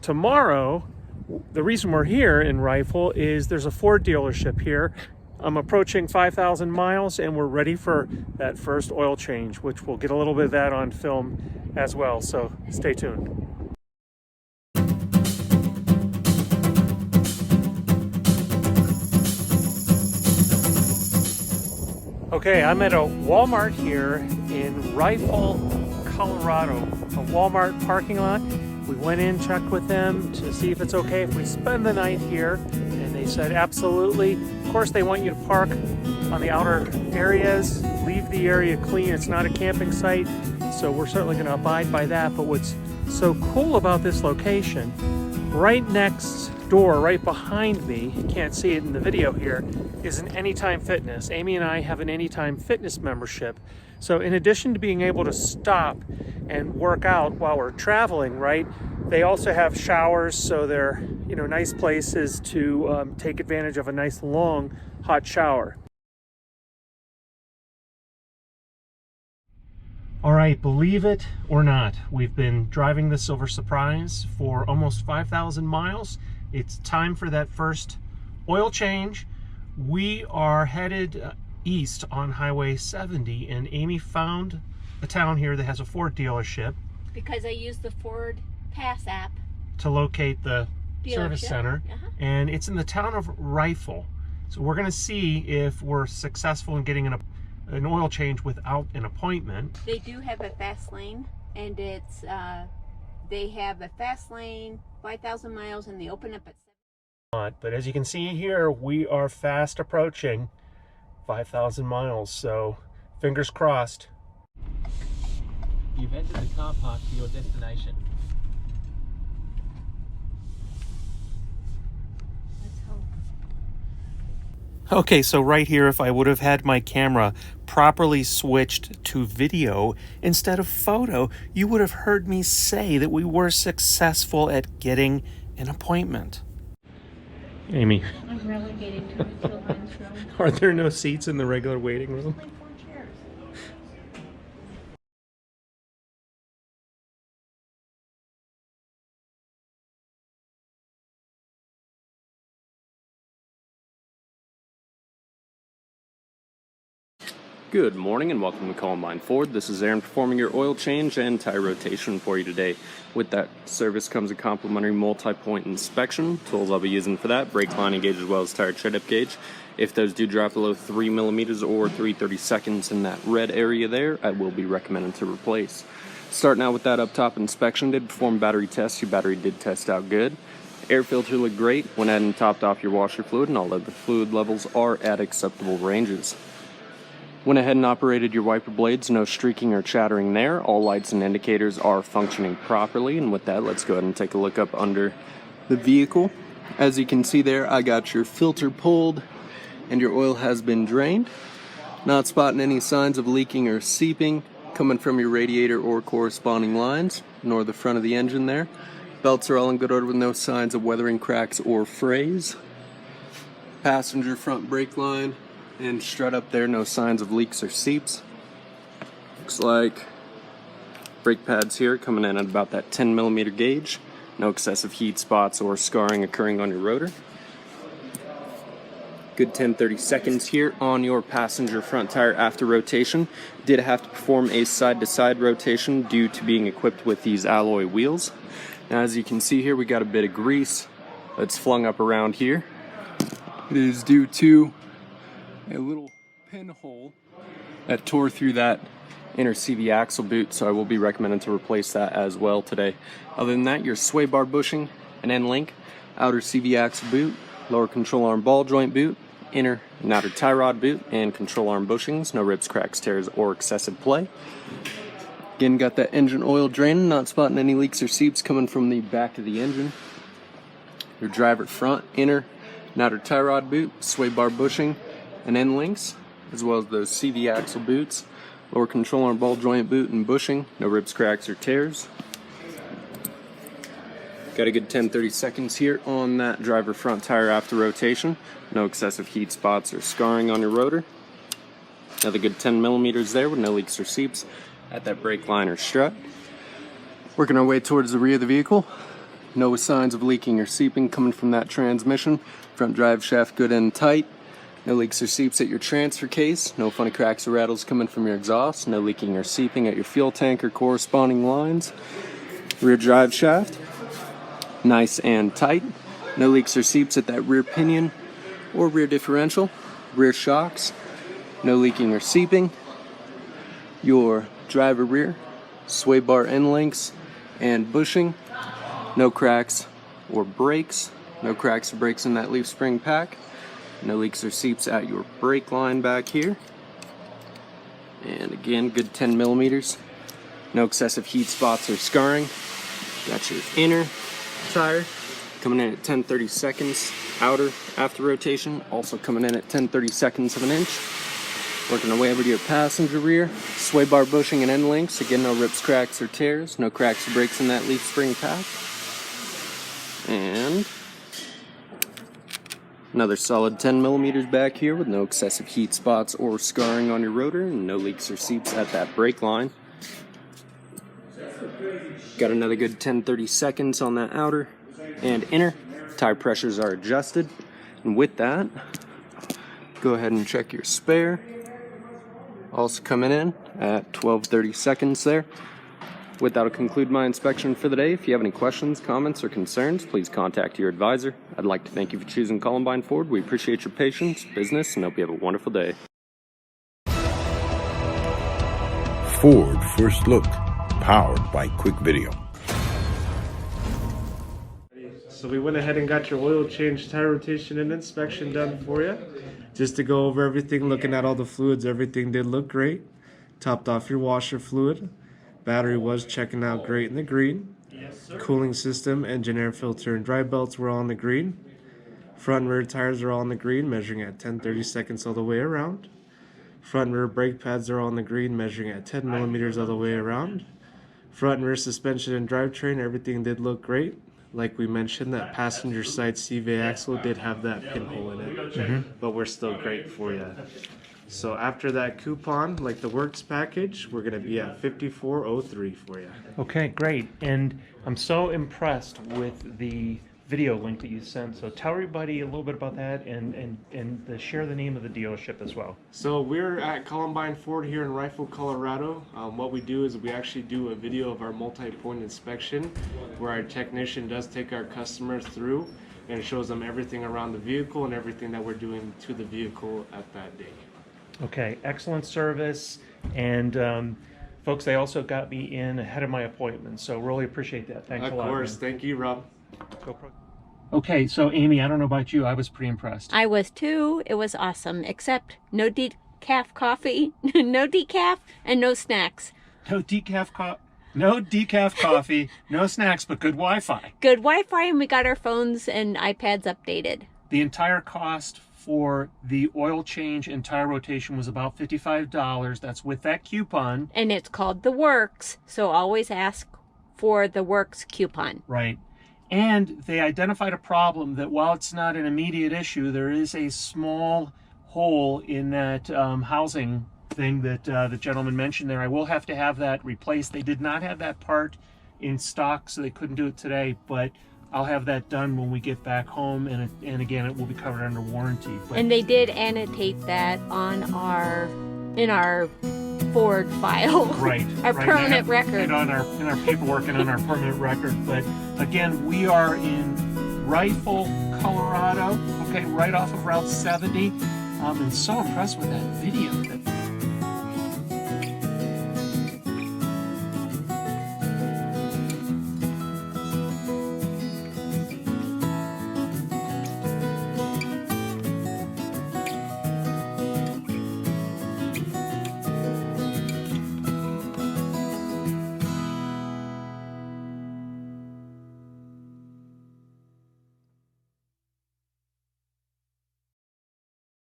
tomorrow, the reason we're here in Rifle is there's a Ford dealership here. I'm approaching 5,000 miles and we're ready for that first oil change, which we'll get a little bit of that on film as well. So stay tuned. Okay, I'm at a Walmart here in Rifle, Colorado, a Walmart parking lot. We went in, checked with them to see if it's okay if we spend the night here, and they said absolutely. Of course, they want you to park on the outer areas, leave the area clean. It's not a camping site, so we're certainly going to abide by that. But what's so cool about this location, right next door, right behind me, you can't see it in the video here, is an Anytime Fitness. Amy and I have an Anytime Fitness membership. So in addition to being able to stop and work out while we're traveling, right, they also have showers, so they're, you know, nice places to take advantage of a nice long hot shower. All right, believe it or not, we've been driving the Silver Surprise for almost 5,000 miles. It's time for that first oil change. We are headed east on Highway 70, and Amy found a town here that has a Ford dealership. Because I used the Ford Pass app to locate the service center, and it's in the town of Rifle. So we're gonna see if we're successful in getting an oil change without an appointment. They do have a fast lane, and it's they have a fast lane, 5,000 miles, and they open up at 7. But as you can see here, we are fast approaching 5,000 miles, so fingers crossed. You've entered the car park to your destination. Let's hope. Okay, so right here, if I would have had my camera properly switched to video instead of photo, you would have heard me say that we were successful at getting an appointment. Amy, I'm relegated to a children's room. are there no seats in the regular waiting room? Only 4 chairs. Good morning and welcome to Coachmen Ford. This is Aaron performing your oil change and tire rotation for you today. With that service comes a complimentary multi-point inspection. Tools I'll be using for that: brake lining gauge as well as tire tread-up gauge. If those do drop below 3 millimeters or 3/32 in that red area there, I will be recommending to replace. Starting out with that up top inspection, did perform battery tests. Your battery did test out good. Air filter looked great. Went ahead and topped off your washer fluid, and all of the fluid levels are at acceptable ranges. Went ahead and operated your wiper blades, no streaking or chattering there. All lights and indicators are functioning properly, and with that, let's go ahead and take a look up under the vehicle. As you can see there, I got your filter pulled and your oil has been drained. Not spotting any signs of leaking or seeping coming from your radiator or corresponding lines, nor the front of the engine there. Belts are all in good order with no signs of weathering, cracks, or frays. Passenger front brake line and strut up there, no signs of leaks or seeps. Looks like brake pads here coming in at about that 10 millimeter gauge. No excessive heat spots or scarring occurring on your rotor. Good 10-30 seconds here on your passenger front tire after rotation. Did have to perform a side-to-side rotation due to being equipped with these alloy wheels. Now, as you can see here, we got a bit of grease that's flung up around here. It is due to a little pinhole that tore through that inner CV axle boot, so I will be recommending to replace that as well today. Other than that, your sway bar bushing and end link, outer CV axle boot, lower control arm ball joint boot, inner and outer tie rod boot, and control arm bushings, no rips, cracks, tears, or excessive play. Again, got that engine oil draining, not spotting any leaks or seeps coming from the back of the engine. Your driver front, inner and outer tie rod boot, sway bar bushing, and end links, as well as those CV axle boots, lower control arm ball joint boot and bushing, no rips, cracks, or tears. Got a good 10-30 seconds here on that driver front tire after rotation. No excessive heat spots or scarring on your rotor. Another good 10 millimeters there with no leaks or seeps at that brake line or strut. Working our way towards the rear of the vehicle. No signs of leaking or seeping coming from that transmission. Front drive shaft good and tight. No leaks or seeps at your transfer case. No funny cracks or rattles coming from your exhaust. No leaking or seeping at your fuel tank or corresponding lines. Rear drive shaft, nice and tight. No leaks or seeps at that rear pinion or rear differential. Rear shocks, no leaking or seeping. Your driver rear, sway bar end links and bushing. No cracks or breaks. No cracks or breaks in that leaf spring pack. No leaks or seeps at your brake line back here. And again, good 10 millimeters. No excessive heat spots or scarring. Got your inner tire coming in at 10/30 seconds. Outer after rotation also coming in at 10/30 seconds of an inch. Working our way over to your passenger rear. Sway bar bushing and end links. Again, no rips, cracks, or tears. No cracks or breaks in that leaf spring pack. And another solid 10 millimeters back here with no excessive heat spots or scarring on your rotor, and no leaks or seeps at that brake line. Got another good 10-30 seconds on that outer and inner. Tire pressures are adjusted. And with that, go ahead and check your spare. Also coming in at 12-30 seconds there. With that, I'll conclude my inspection for the day. If you have any questions, comments, or concerns, please contact your advisor. I'd like to thank you for choosing Coachmen Ford. We appreciate your patience, business, and hope you have a wonderful day. Ford First Look, powered by Quick Video. So we went ahead and got your oil change, tire rotation, and inspection done for you. Just to go over everything, looking at all the fluids, everything did look great. Topped off your washer fluid. Battery was checking out great in the green. Yes, sir. Cooling system, engine air filter, and dry belts were all in the green. Front and rear tires are all in the green, measuring at 10-30 seconds all the way around. Front and rear brake pads are all in the green, measuring at 10 millimeters all the way around. Front and rear suspension and drivetrain, everything did look great. Like we mentioned, that passenger side CV axle did have that pinhole in it, but we're still great for you. So after that coupon, like the works package, we're going to be at $54.03 for you. Okay, great. And I'm so impressed with the video link that you sent. So tell everybody a little bit about that and share the name of the dealership as well. So we're at Coachmen Ford here in Rifle, Colorado. What we do is we actually do a video of our multi-point inspection where our technician does take our customers through and shows them everything around the vehicle and everything that we're doing to the vehicle at that day. Okay, excellent service. And folks, they also got me in ahead of my appointment. So really appreciate that. Thanks a lot. Of course. Thank you, Rob. Okay, so Amy, I don't know about you. I was pretty impressed. I was too. It was awesome, except no decaf coffee, no decaf, and no snacks. No decaf coffee, no snacks, but good Wi-Fi. Good Wi-Fi, and we got our phones and iPads updated. The entire cost for the oil change and tire rotation was about $55. That's with that coupon. And it's called the Works, so always ask for the Works coupon. Right. And they identified a problem that while it's not an immediate issue, there is a small hole in that housing thing that the gentleman mentioned there. I will have to have that replaced. They did not have that part in stock, so they couldn't do it today, but I'll have that done when we get back home, and again, it will be covered under warranty. But and they did annotate that on in our Ford file. Right. Our permanent record. In our paperwork and on our permanent record. But again, we are in Rifle, Colorado, okay, right off of Route 70. I'm so impressed with that video.